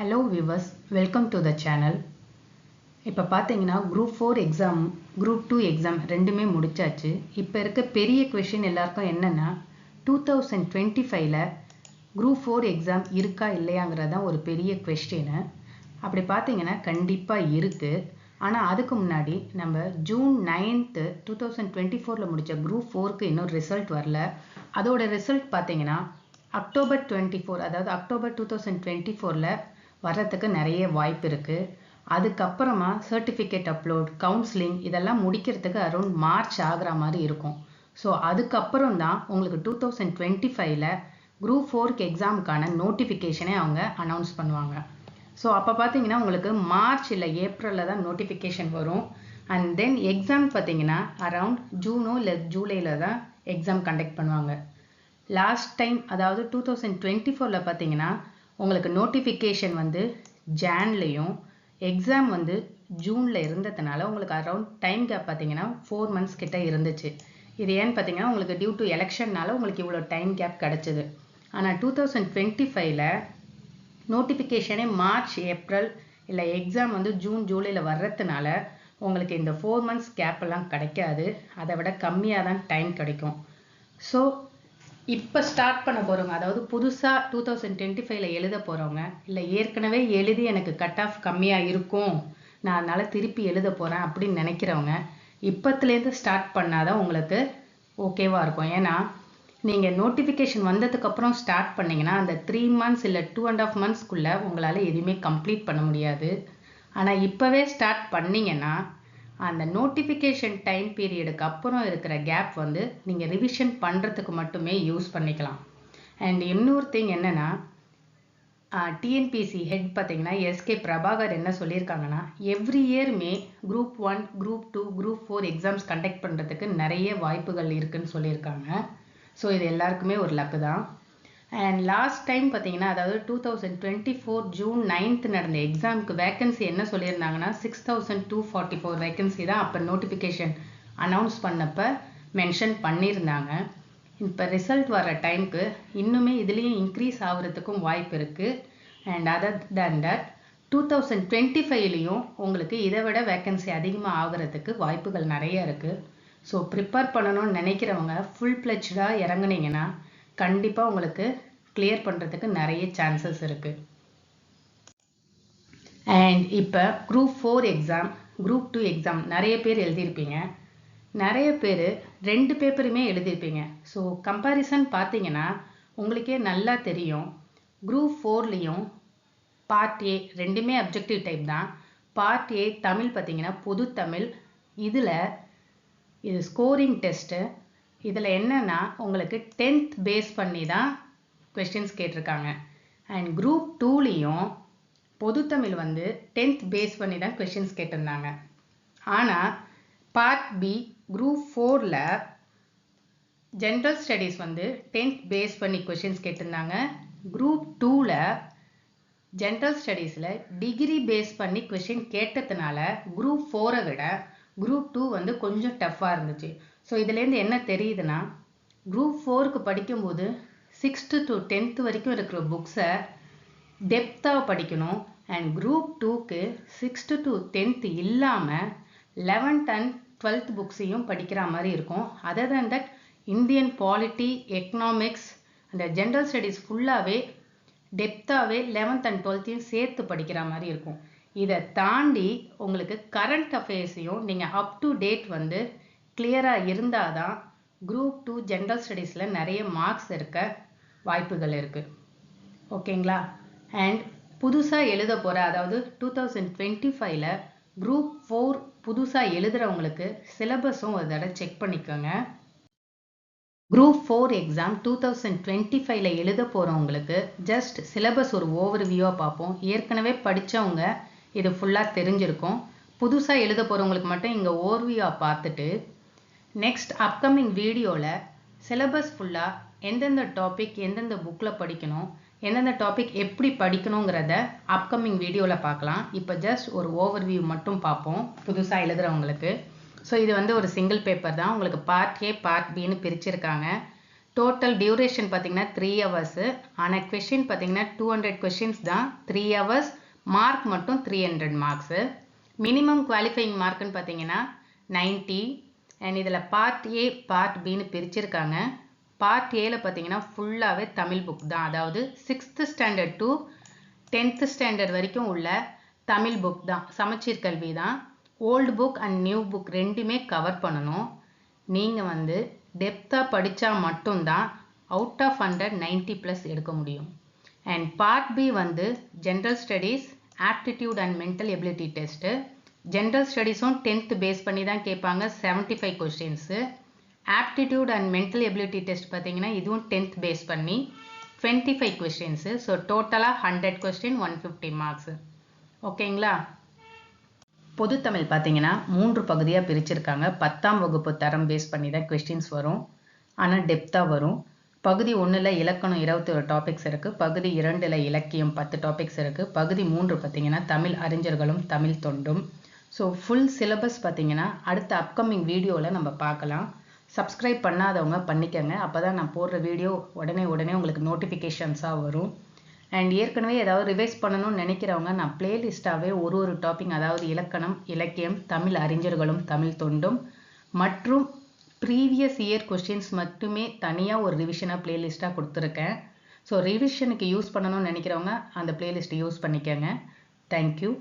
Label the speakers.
Speaker 1: Hello viewers, welcome to the channel. இப்போ பார்த்தீங்கன்னா group 4 exam group 2 exam ரெண்டுமே முடிச்சாச்சு. இப்போ இருக்க பெரிய கொஷின் எல்லாருக்கும் என்னன்னா 2025ல குரூப் 4 எக்ஸாம் இருக்கா இல்லையாங்கிறது தான் ஒரு பெரிய கொஸ்டின். அப்படி பார்த்தீங்கன்னா கண்டிப்பாக இருக்கு. ஆனால் அதுக்கு முன்னாடி நம்ம ஜூன் 9th 2024ல முடித்த குரூப் 4க்கு இன்னும் ரிசல்ட் வரல. அதோட ரிசல்ட் பார்த்தீங்கன்னா அக்டோபர் 24 அதாவது அக்டோபர் 2024ல வர்றதுக்கு நிறைய வாய்ப்பு இருக்குது. அதுக்கப்புறமா சர்டிஃபிகேட் அப்லோட் கவுன்சிலிங் இதெல்லாம் முடிக்கிறதுக்கு அரௌண்ட் மார்ச் ஆகிற மாதிரி இருக்கும். ஸோ அதுக்கப்புறம் தான் உங்களுக்கு 2025ல குரூப் 4க்கு எக்ஸாமுக்கான நோட்டிஃபிகேஷனே அவங்க அனௌன்ஸ் பண்ணுவாங்க. ஸோ அப்போ பார்த்தீங்கன்னா உங்களுக்கு மார்ச் இல்லை ஏப்ரலில் தான் நோட்டிஃபிகேஷன் வரும். அண்ட் தென் எக்ஸாம் பார்த்தீங்கன்னா அரவுண்ட் ஜூனோ இல்லை ஜூலையில் தான் எக்ஸாம் கண்டக்ட் பண்ணுவாங்க. லாஸ்ட் டைம் அதாவது 2024ல பார்த்தீங்கன்னா உங்களுக்கு நோட்டிஃபிகேஷன் வந்து ஜான்லேயும் எக்ஸாம் வந்து ஜூனில் இருந்ததுனால உங்களுக்கு அரௌண்ட் டைம் கேப் பார்த்தீங்கன்னா 4 months கிட்ட இருந்துச்சு. இது ஏன்னு பார்த்தீங்கன்னா உங்களுக்கு டியூ டு எலெக்ஷன்னால உங்களுக்கு இவ்வளோ டைம் கேப் கிடச்சிது. ஆனால் 2025ல நோட்டிஃபிகேஷனே மார்ச் ஏப்ரல் இல்லை எக்ஸாம் வந்து ஜூன் ஜூலையில் வர்றதுனால உங்களுக்கு இந்த 4 months கேப்பெல்லாம் கிடைக்காது. அதை விட கம்மியாக தான் டைம் கிடைக்கும். ஸோ இப்போ ஸ்டார்ட் பண்ண போகிறவங்க அதாவது புதுசாக 2025ல எழுத போகிறவங்க இல்லை ஏற்கனவே எழுதி எனக்கு கட் ஆஃப் கம்மியாக இருக்கும் நான் அதனால் திருப்பி எழுத போகிறேன் அப்படின்னு நினைக்கிறவங்க இப்போத்துலேருந்து ஸ்டார்ட் பண்ணாதான் உங்களுக்கு ஓகேவாக இருக்கும். ஏன்னா நீங்கள் நோட்டிஃபிகேஷன் வந்ததுக்கப்புறம் ஸ்டார்ட் பண்ணிங்கன்னா அந்த 3 months இல்லை 2.5 monthsக்குள்ளே உங்களால் எதுவுமே கம்ப்ளீட் பண்ண முடியாது. ஆனால் இப்போவே ஸ்டார்ட் பண்ணிங்கன்னா அந்த நோட்டிஃபிகேஷன் டைம் பீரியடுக்கு அப்புறம் இருக்கிற கேப் வந்து நீங்கள் ரிவிஷன் பண்ணுறதுக்கு மட்டுமே யூஸ் பண்ணிக்கலாம். அண்ட் இன்னொரு திங் என்னென்னா டிஎன்பிசி ஹெட் பார்த்தீங்கன்னா எஸ்கே பிரபாகர் என்ன சொல்லியிருக்காங்கன்னா எவ்ரி இயருமே group 1 group 2 group 4 exams conduct பண்ணுறதுக்கு நிறைய வாய்ப்புகள் இருக்குதுன்னு சொல்லியிருக்காங்க. ஸோ இது எல்லாருக்குமே ஒரு லக்கு தான். அண்ட் லாஸ்ட் டைம் பார்த்தீங்கன்னா அதாவது 2024 ஜூன் 9th நடந்த எக்ஸாமுக்கு வேக்கன்சி என்ன சொல்லியிருந்தாங்கன்னா 6244 வேக்கன்சி தான் அப்போ நோட்டிஃபிகேஷன் அனௌன்ஸ் பண்ணப்போ மென்ஷன் பண்ணியிருந்தாங்க. இப்போ ரிசல்ட் வர டைமுக்கு இன்னுமே இதுலேயும் இன்க்ரீஸ் ஆகிறதுக்கும் வாய்ப்பு இருக்குது. அண்ட் அதர் தேன் தட் 2025லையும் உங்களுக்கு இதை விட வேக்கன்சி அதிகமாக ஆகிறதுக்கு வாய்ப்புகள் நிறைய இருக்குது. ஸோ ப்ரிப்பேர் பண்ணணும்னு நினைக்கிறவங்க ஃபுல் ஃப்ளெட்ஜாக இறங்குனீங்கன்னா கண்டிப்பாக உங்களுக்கு கிளியர் பண்ணுறதுக்கு நிறைய சான்சஸ் இருக்குது. அண்ட் இப்போ குரூப் 4 எக்ஸாம் குரூப் 2 எக்ஸாம் நிறைய பேர் எழுதியிருப்பீங்க. நிறைய பேர் 2 பேப்பருமே எழுதியிருப்பீங்க. ஸோ கம்பேரிசன் பார்த்தீங்கன்னா உங்களுக்கே நல்லா தெரியும். குரூப் 4லையும் பார்ட் ஏ ரெண்டுமே அப்ஜெக்டிவ் டைப் தான். பார்ட் ஏ தமிழ் பார்த்தீங்கன்னா பொது தமிழ். இதில் இது ஸ்கோரிங் டெஸ்ட்டு. இதில் என்னென்னா உங்களுக்கு 10th பேஸ் பண்ணி தான் கொஸ்டின்ஸ் கேட்டிருக்காங்க. அண்ட் குரூப் 2லையும் பொது தமிழ் வந்து 10th பேஸ் பண்ணி தான் கொஸ்டின்ஸ் கேட்டிருந்தாங்க. ஆனால் பார்ட் பி குரூப் 4ல ஜென்ரல் ஸ்டடீஸ் வந்து 10th பேஸ் பண்ணி கொஸ்டின்ஸ் கேட்டிருந்தாங்க. குரூப் 2ல ஜென்ரல் ஸ்டடீஸில் டிகிரி பேஸ் பண்ணி கொஸ்டின் கேட்டதுனால குரூப் 4ஐ விட குரூப் 2 வந்து கொஞ்சம் டஃப்பாக இருந்துச்சு. ஸோ இதுலேருந்து என்ன தெரியுதுன்னா குரூப் 4க்கு படிக்கும்போது 6th to 10th வரைக்கும் இருக்கிற புக்ஸை டெப்த்தாக படிக்கணும். அண்ட் குரூப் 2க்கு 6th to 10th இல்லாமல் 11th and 12th புக்ஸையும் படிக்கிற மாதிரி இருக்கும். Other than that Indian polity economics அந்த ஜென்ரல் ஸ்டடீஸ் ஃபுல்லாகவே டெப்த்தாகவே 11th and 12th சேர்த்து படிக்கிற மாதிரி இருக்கும். இதை தாண்டி உங்களுக்கு கரண்ட் அஃபேர்ஸையும் நீங்கள் அப் டு டேட் வந்து கிளியராக இருந்தால் தான் குரூப் 2 ஜென்ரல் ஸ்டடீஸில் நிறைய மார்க்ஸ் இருக்க வாய்ப்புகள் இருக்குது. ஓகேங்களா? அண்ட் புதுசாக எழுத போகிற அதாவது 2025ல குரூப் 4 புதுசாக எழுதுகிறவங்களுக்கு சிலபஸும் ஒரு தடவை செக் பண்ணிக்கோங்க. குரூப் 4 எக்ஸாம் 2025ல எழுத போகிறவங்களுக்கு ஜஸ்ட் சிலபஸ் ஒரு ஓவர்வியூவாக பார்ப்போம். ஏற்கனவே படித்தவங்க இது ஃபுல்லாக தெரிஞ்சிருக்கும். புதுசாக எழுத போகிறவங்களுக்கு மட்டும் இங்கே ஓவர்வியூவாக பார்த்துட்டு நெக்ஸ்ட் அப்கமிங் வீடியோவில் சிலபஸ் ஃபுல்லாக எந்தெந்த டாபிக் எந்தெந்த புக்கில் படிக்கணும் எந்தெந்த டாபிக் எப்படி படிக்கணுங்கிறத அப்கமிங் வீடியோவில் பார்க்கலாம். இப்போ ஜஸ்ட் ஒரு ஓவர்வியூ மட்டும் பார்ப்போம் புதுசாக எழுதுகிறவங்களுக்கு. ஸோ இது வந்து ஒரு சிங்கிள் பேப்பர் தான். உங்களுக்கு பார்ட் ஏ பார்ட் பின்னு பிரிச்சிருக்காங்க. டோட்டல் டியூரேஷன் பார்த்தீங்கன்னா 3 hours. ஆனால் கொஷின் பார்த்தீங்கன்னா 200 கொஷின்ஸ் தான், 3 hours. மார்க் மட்டும் 300 மார்க்ஸு. மினிமம் குவாலிஃபைங் மார்க்குன்னு பார்த்தீங்கன்னா 90. அண்ட் இதில் பார்ட் ஏ பார்ட் பின்னு பிரிச்சிருக்காங்க. பார்ட் ஏல பார்த்தீங்கன்னா ஃபுல்லாகவே தமிழ் புக் தான், அதாவது 6th standard to 10th standard வரைக்கும் உள்ள தமிழ் புக் தான், சமச்சீர் கல்வி தான். Old book and new book ரெண்டுமே கவர் பண்ணணும். நீங்கள் வந்து டெப்த்தாக படித்தா மட்டும்தான் அவுட் ஆஃப் 100 90+ எடுக்க முடியும். அண்ட் பார்ட் பி வந்து general studies, aptitude and mental ability test. General ஸ்டடீஸும் 10th பேஸ் பண்ணி தான் கேட்பாங்க, 75 questions. Aptitude and mental ability test பார்த்தீங்கன்னா இதுவும் 10th பேஸ் பண்ணி 25 கொஸ்டின்ஸு. ஸோ டோட்டலாக 100 கொஸ்டின் 150 மார்க்ஸு. ஓகேங்களா? பொது தமிழ் பார்த்தீங்கன்னா 3 பகுதியாக பிரிச்சிருக்காங்க. 10ஆம் வகுப்பு தரம் பேஸ் பண்ணி தான் கொஸ்டின்ஸ் வரும், ஆனால் டெப்த்தாக வரும். பகுதி 1ல் இலக்கணம் 21 டாபிக்ஸ் இருக்குது. பகுதி 2ல் இலக்கியம் 10 டாபிக்ஸ் இருக்குது. பகுதி 3 பார்த்தீங்கன்னா தமிழ் அறிஞர்களும் தமிழ் தொண்டும். ஸோ ஃபுல் சிலபஸ் பார்த்தீங்கன்னா அடுத்த அப்கமிங் வீடியோவில் நம்ம பார்க்கலாம். சப்ஸ்கிரைப் பண்ணாதவங்க பண்ணிக்கங்க, அப்போ தான் நான் போடுற வீடியோ உடனே உங்களுக்கு நோட்டிஃபிகேஷன்ஸாக வரும். அண்ட் ஏற்கனவே ஏதாவது ரிவைஸ் பண்ணணும்னு நினைக்கிறவங்க நான் பிளேலிஸ்ட்டாகவே ஒரு டாபிக், அதாவது இலக்கணம், இலக்கியம், தமிழ் அறிஞர்களும் தமிழ் தொண்டும் மற்றும் ப்ரீவியஸ் இயர் கொஸ்டின்ஸ் மட்டுமே தனியாக ஒரு ரிவிஷனாக பிளேலிஸ்ட்டாக கொடுத்துருக்கேன். ஸோ ரிவிஷனுக்கு யூஸ் பண்ணணும்னு நினைக்கிறவங்க அந்த பிளேலிஸ்ட்டை யூஸ் பண்ணிக்கோங்க. தேங்க்யூ.